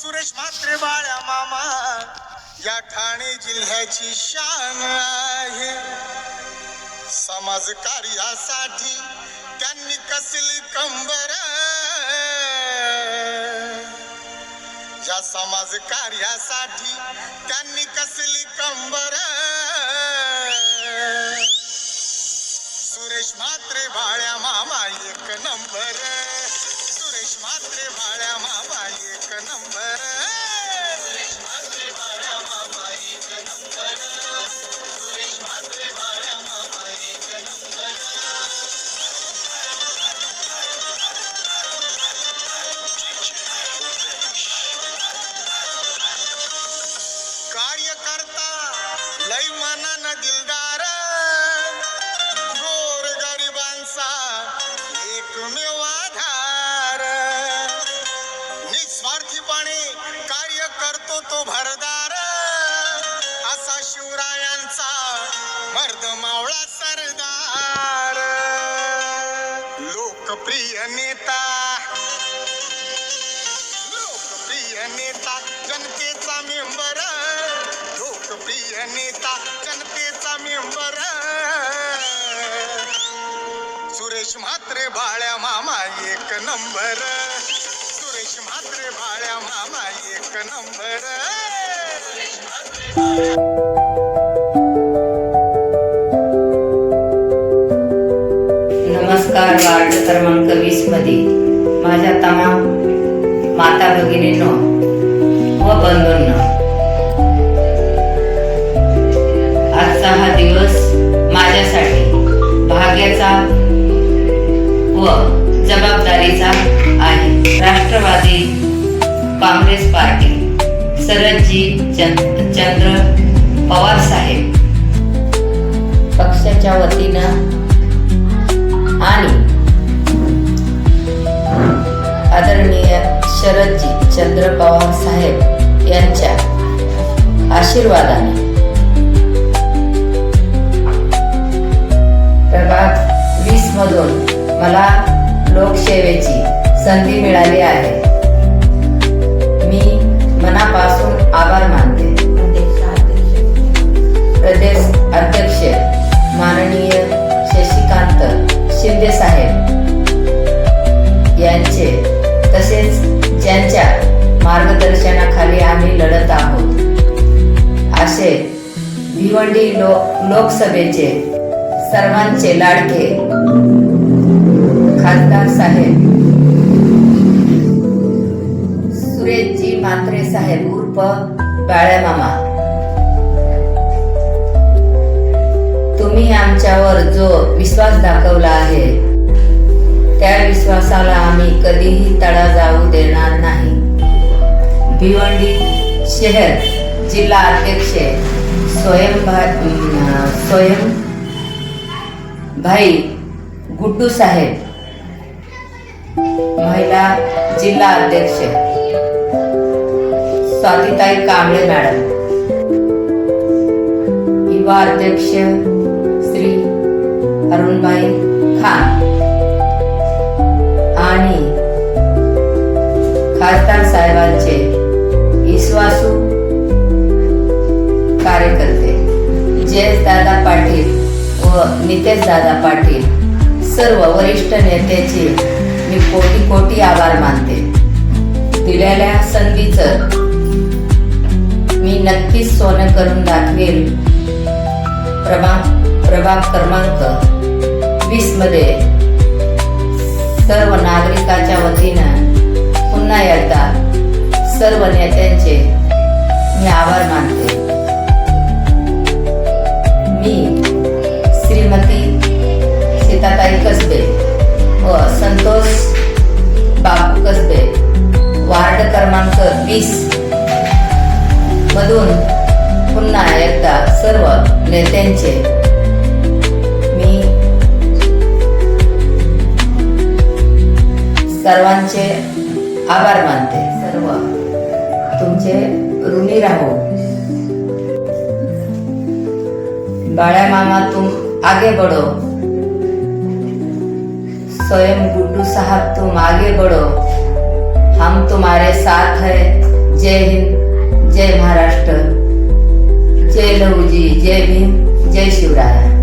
सुरेश म्हात्रे बाळ्या मामा या ठाणे जिल्ह्याची शान आहे. समाज कार्यासाठी त्यांनी कसली कंबर, या समाज कार्यासाठी त्यांनी कसली कंबर. सुरेश म्हात्रे बाळ्या मामा एक नंबर. सुरेश म्हात्रे बाळ्या मामा एक नंबर. सुरेश म्हात्रे बाळ्या मामा एक नंबर. सुरेश म्हात्रे बाळ्या मामा एक नंबर. कार्यकर्ता लय मनानं दिलदार, गोर गरिबांचा एकमेव आधार. निस्वार्थीपणे कार्य करतो तो भरदार, असा शिवरायांचा मर्द मावळा सरदार. लोकप्रिय नेता, लोकप्रिय नेता जनतेचा मेंबर. लोकप्रिय नेता जनतेचा मेंबर. सुरेश म्हात्रे बाळ्या मामा एक नंबर. सुरेश म्हात्रे बाळ्या मामा एक नंबर. नमस्कार. वार्ड क्रमांक 20 मधील माझ्या तमाम माता भगिनींनो व बंधूंनो, आजचा हा दिवस माझ्यासाठी भाग्याचा व जबाबदारीचा आहे. राष्ट्रवादी काँग्रेस पार्टी शरदजी चंद्र पवार साहेब पक्षाच्या वतीनं आणि आदरणीय शरदजी चंद्र पवार साहेब यांच्या आशीर्वादाने प्रभाग 20 मधून मला लोकसेवेची संधी मिळाली आहे. मी मनापासून आभार मानते. प्रदेश अध्यक्ष माननीय शशिकांत शिंदे साहेब यांचे, तसेच ज्यांच्या मार्गदर्शनाखाली आम्ही लढत आहोत असे भिवंडी लोकसभेचे सर्वांचे लाडके खासदार साहेब सुरेशजी म्हात्रे साहेब उर्फ बाळ्या मामा, तुम्ही आमच्यावर जो विश्वास दाखवला आहे त्या विश्वासाला आम्ही कधीही तडा जाऊ देणार नाही. भिवंडी शहर जिल्हा अध्यक्ष भाई गुड्डू साहेब, महिला जिल्हा अध्यक्ष स्वातीताई कांबळे मॅडम, युवा अध्यक्ष श्री अरुणभाई खान आणि खासदार साहेबांचे विश्वासू कार्यकर्ते जयेश दादा पाटील व नितेश दादा पाटील, सर्व वरिष्ठ नेत्याचे मी कोटी कोटी आभार मानते. दिलेल्या संधीचं मी नक्कीच सोनं करून दाखवेल. प्रभाग क्रमांक 20 मध्ये सर्व नागरिकाच्या वतीनं पुन्हा एकदा सर्व नेत्यांचे मी आभार मानते. मी श्रीमती सीताताई कसबे व संतोष बाबू कसबे वार्ड क्रमांक 20 मधून पुन्हा एकदा सर्व नेत्यांचे मी सर्वांचे आभार मानते. सर्व तुमचे ऋणी राहो. बाळ्या मामा तुम आगे बढ़ो. स्वयं गुड्डू साहब तुम आगे बढ़ो. हम तुम्हारे साथ है. जय हिंद, जय महाराष्ट्र, जय लहुजी, जय भीम, जय शिवराय.